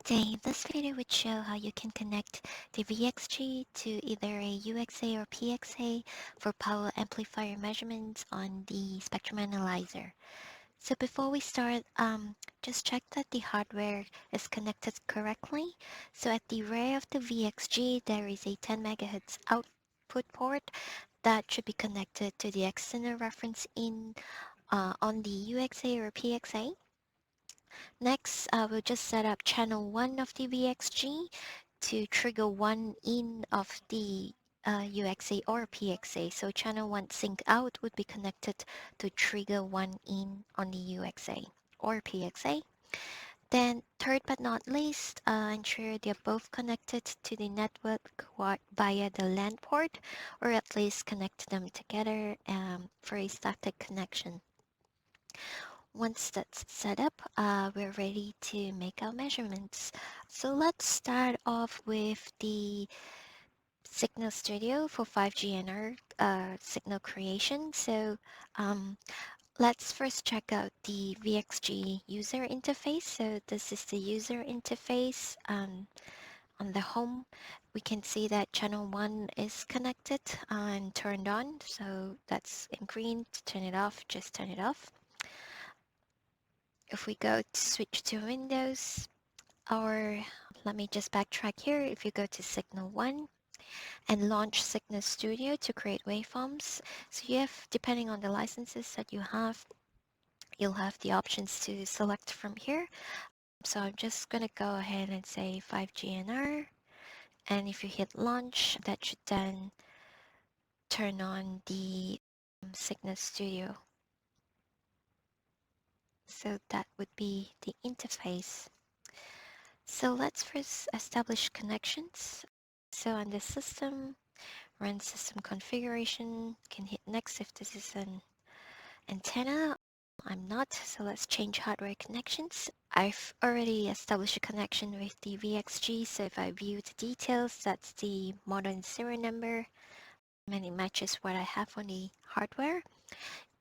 Today, this video would show how you can connect the VXG to either a UXA or PXA for power amplifier measurements on the spectrum analyzer. So before we start, just check that the hardware is connected correctly. So at the rear of the VXG, there is a 10 MHz output port that should be connected to the external reference in on the UXA or PXA. Next, we'll just set up channel 1 of the VXG to trigger one in of the UXA or PXA. So channel 1 sync out would be connected to trigger one in on the UXA or PXA. Then third but not least, ensure they're both connected to the network via the LAN port, or at least connect them together for a static connection. Once that's set up, we're ready to make our measurements. So let's start off with the Signal Studio for 5G NR signal creation. So let's first check out the VXG user interface. So this is the user interface. On the home, we can see that channel 1 is connected and turned on. So that's in green. To turn it off, just turn it off. If we go to switch to Windows, or let me just backtrack here. If you go to Signal 1 and launch Signal Studio to create waveforms, so you have, depending on the licenses that you have, you'll have the options to select from here. So I'm just going to go ahead and say 5GNR. And if you hit launch, that should then turn on the Signal Studio. So that would be the interface. So let's first establish connections. So on the system, run system configuration, can hit next if this is an antenna. I'm not, so let's change hardware connections. I've already established a connection with the VXG, so if I view the details, that's the modern serial number, and it matches what I have on the hardware.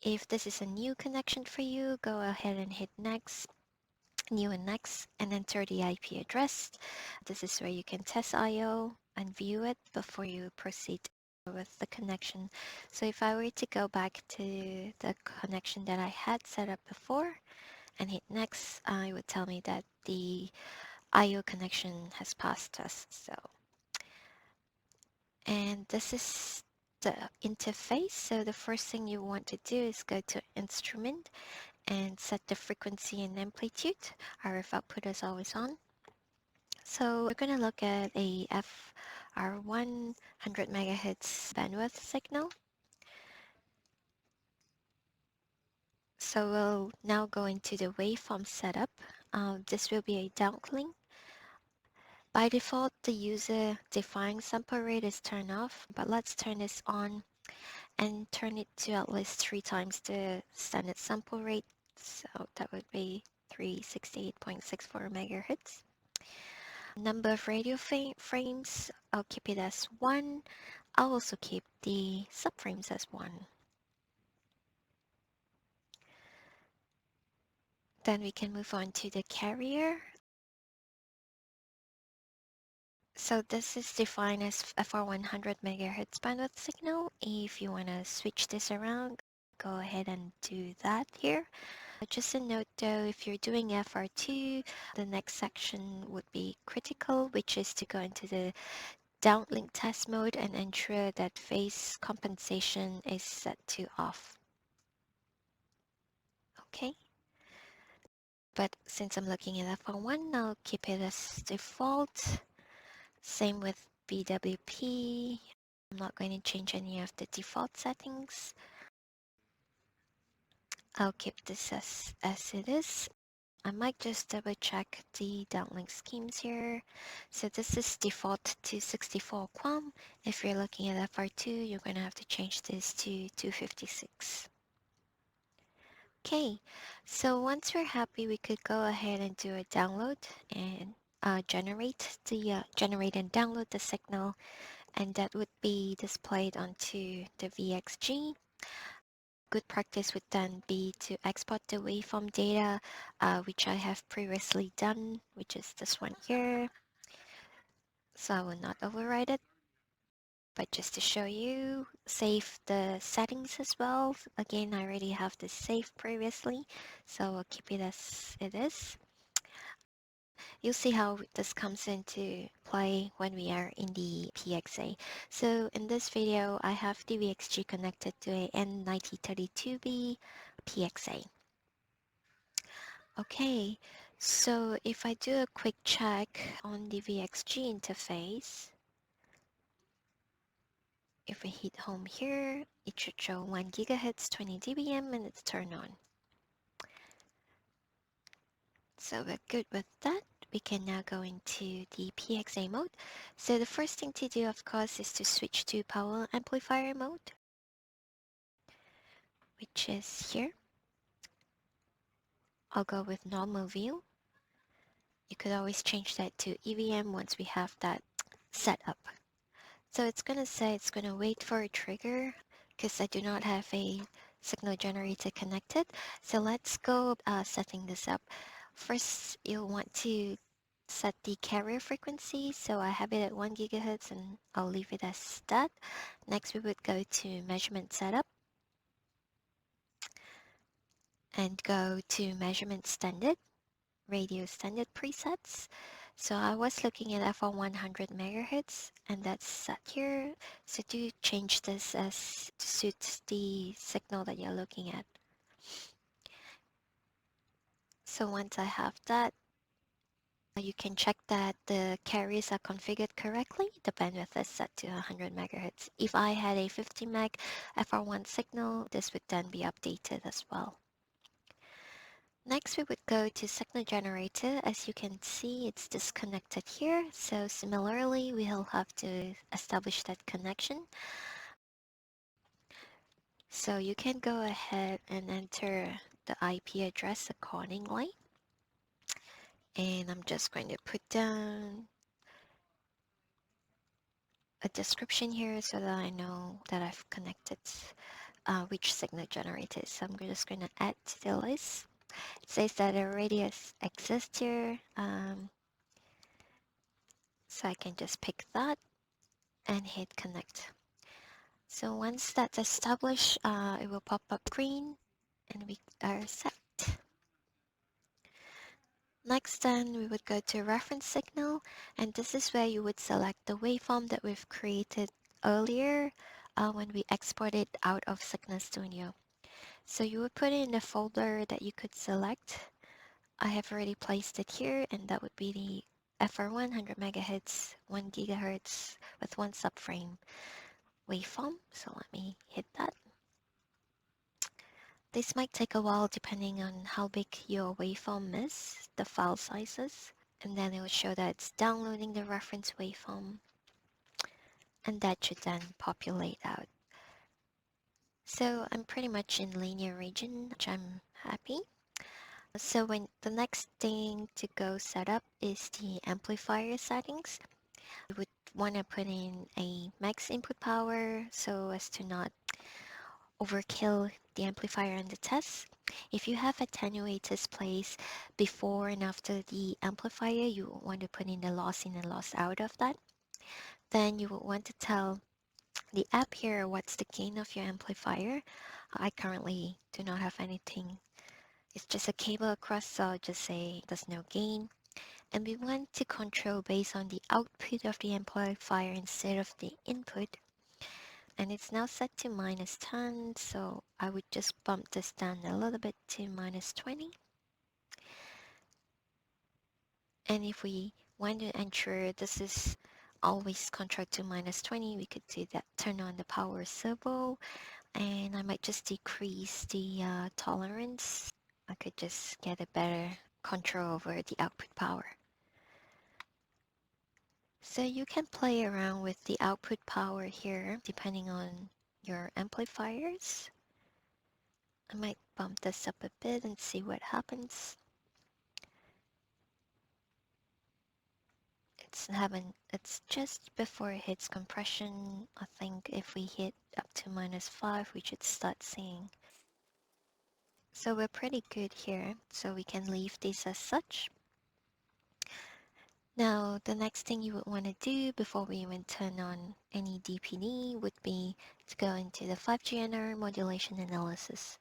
If this is a new connection for you, go ahead and hit next, new and next, and enter the IP address. This is where you can test IO and view it before you proceed with the connection. So if I were to go back to the connection that I had set up before and hit next, it would tell me that the IO connection has passed us. And this is the interface. So the first thing you want to do is go to instrument and set the frequency and amplitude. RF output is always on. So we're going to look at a FR1 100 megahertz bandwidth signal. So we'll now go into the waveform setup. This will be a downlink. By default, the user defined sample rate is turned off, but let's turn this on and turn it to at least 3 times the standard sample rate. So that would be 368.64 megahertz. Number of radio frames, I'll keep it as 1. I'll also keep the subframes as 1. Then we can move on to the carrier. So this is defined as FR1 100 megahertz bandwidth signal. If you want to switch this around, go ahead and do that here. Just a note though, if you're doing FR2, the next section would be critical, which is to go into the downlink test mode and ensure that phase compensation is set to off. Okay. But since I'm looking at FR1, I'll keep it as default. Same with BWP. I'm not going to change any of the default settings. I'll keep this as it is. I might just double check the downlink schemes here. So this is default to 64 QAM. If you're looking at FR2, you're going to have to change this to 256. Okay, so once we're happy, we could go ahead and do a download and generate and download the signal, and that would be displayed onto the VXG. Good practice would then be to export the waveform data, which I have previously done, which is this one here. So I will not override it, but just to show you, save the settings as well. Again, I already have this saved previously, so I'll keep it as it is. You'll see how this comes into play when we are in the PXA. So in this video, I have the VXG connected to a N9032B PXA. Okay, so if I do a quick check on the VXG interface, if we hit home here, it should show 1 GHz, 20 dBm, and it's turned on. So we're good with that. We can now go into the PXA mode. So the first thing to do, of course, is to switch to power amplifier mode, which is here. I'll go with normal view. You could always change that to EVM once we have that set up. So it's going to say it's going to wait for a trigger because I do not have a signal generator connected. So let's go setting this up. First, you'll want to set the carrier frequency. So I have it at 1 gigahertz and I'll leave it as that. Next, we would go to measurement setup and go to measurement standard, radio standard presets. So I was looking at FR1 100 megahertz and that's set here. So do change this as to suit the signal that you're looking at. So once I have that, you can check that the carriers are configured correctly. The bandwidth is set to 100 megahertz. If I had a 50 meg FR1 signal, this would then be updated as well. Next, we would go to signal generator. As you can see, it's disconnected here. So similarly, we'll have to establish that connection. So you can go ahead and enter the IP address accordingly. And I'm just going to put down a description here so that I know that I've connected which signal generator. So I'm just going to add to the list. It says that a radius exists here. So I can just pick that and hit connect. So once that's established, it will pop up green and we are set. Next then we would go to reference signal, and this is where you would select the waveform that we've created earlier when we exported out of Signal Studio. So you would put it in a folder that you could select. I have already placed it here, and that would be the FR1 100 MHz, 1 GHz with 1 subframe waveform. So let me hit that. This might take a while depending on how big your waveform is, the file sizes, and then it will show that it's downloading the reference waveform, and that should then populate out. So I'm pretty much in linear region, which I'm happy. So when the next thing to go set up is the amplifier settings. You would want to put in a max input power so as to not overkill the amplifier in the test. If you have attenuators placed before and after the amplifier, you want to put in the loss in and loss out of that. Then you will want to tell the app here what's the gain of your amplifier. I currently do not have anything. It's just a cable across, so I'll just say there's no gain. And we want to control based on the output of the amplifier instead of the input. And it's now set to -10, so I would just bump this down a little bit to -20. And if we want to ensure this is always controlled to -20, we could do that, turn on the power servo, and I might just decrease the tolerance. I could just get a better control over the output power. So you can play around with the output power here depending on your amplifiers. I might bump this up a bit and see what happens. It's just before it hits compression. I think if we hit up to -5, we should start seeing So we're pretty good here, so we can leave this as such. Now, the next thing you would want to do before we even turn on any DPD would be to go into the 5GNR modulation analysis.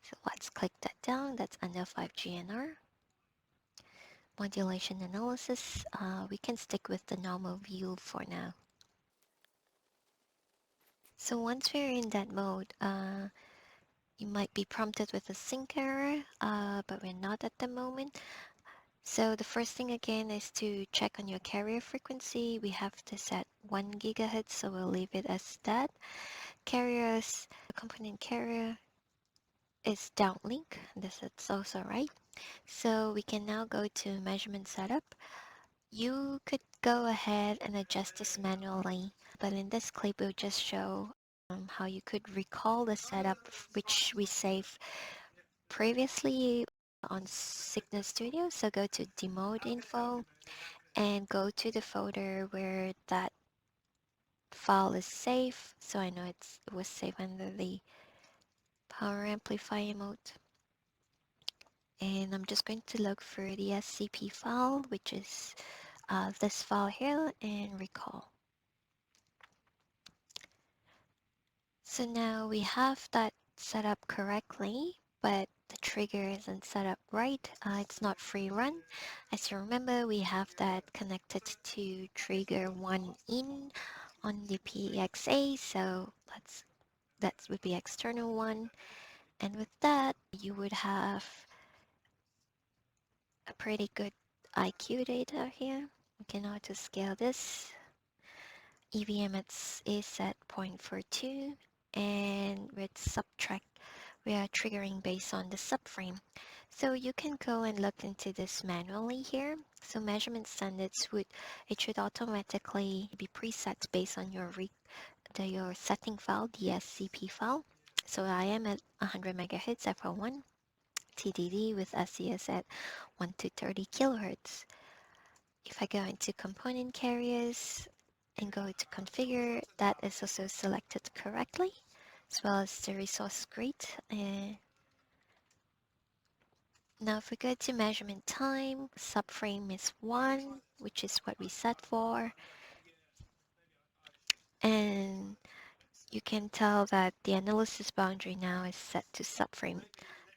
So let's click that down, that's under 5GNR. Modulation analysis, we can stick with the normal view for now. So once we're in that mode, you might be prompted with a sync error, but we're not at the moment. So the first thing again is to check on your carrier frequency. We have this at 1 gigahertz, so we'll leave it as that. Carriers, the component carrier is downlink. This is also right. So we can now go to measurement setup. You could go ahead and adjust this manually, but in this clip we'll just show how you could recall the setup which we saved previously on Signal Studio. So go to demode info and go to the folder where that file is saved. So I know it was saved under the power amplifier mode. And I'm just going to look for the SCP file, which is this file here, and recall. So now we have that set up correctly, but the trigger isn't set up right. It's not free run. As you remember, we have that connected to trigger 1 in on the PXA, so that would be external one. And with that, you would have a pretty good IQ data here. We can auto scale this. EVM is at 0.42, and with subtract, we are triggering based on the subframe. So you can go and look into this manually here. So measurement standards it should automatically be preset based on your setting file, the SCP file. So I am at 100 megahertz FR1 TDD with SES at 1 to 30 kilohertz. If I go into component carriers and go to configure, that is also selected correctly, as well as the resource grid. Now if we go to measurement time, subframe is 1, which is what we set for. And you can tell that the analysis boundary now is set to subframe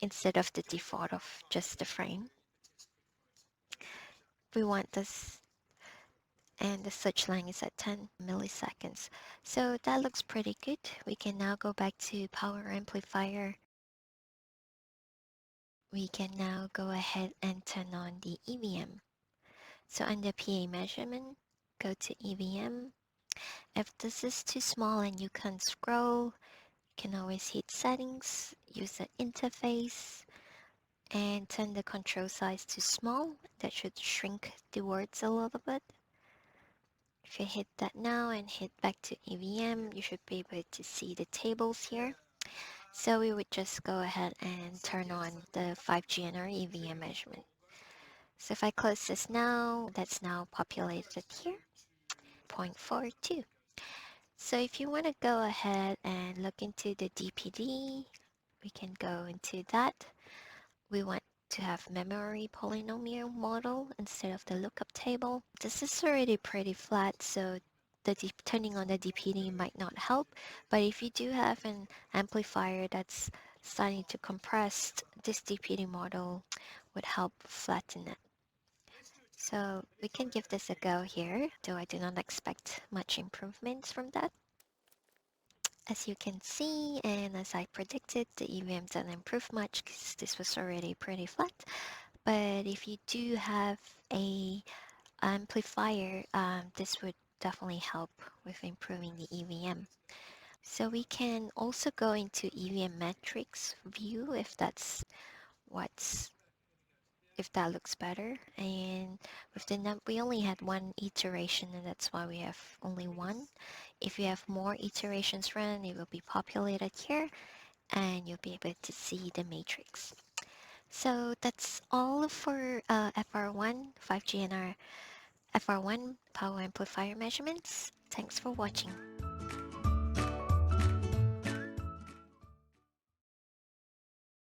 instead of the default of just the frame. We want this, and the search length is at 10 milliseconds. So that looks pretty good. We can now go back to power amplifier. We can now go ahead and turn on the EVM. So under PA measurement, go to EVM. If this is too small and you can't scroll, you can always hit settings, use the interface, and turn the control size to small. That should shrink the words a little bit. If you hit that now and hit back to EVM, you should be able to see the tables here. So we would just go ahead and turn on the 5GNR EVM measurement. So if I close this now, that's now populated here, 0.42. So if you want to go ahead and look into the DPD, we can go into that. We want to have memory polynomial model instead of the lookup table. This is already pretty flat, so turning on the DPD might not help. But if you do have an amplifier that's starting to compress, this DPD model would help flatten it. So we can give this a go here, though I do not expect much improvements from that. As you can see, and as I predicted, the EVM doesn't improve much because this was already pretty flat. But if you do have a amplifier, this would definitely help with improving the EVM. So we can also go into EVM metrics view if that's if that looks better. And with the we only had one iteration, and that's why we have only one. If you have more iterations run, it will be populated here, and you'll be able to see the matrix. So that's all for FR1 5GNR FR1 power amplifier measurements. Thanks for watching.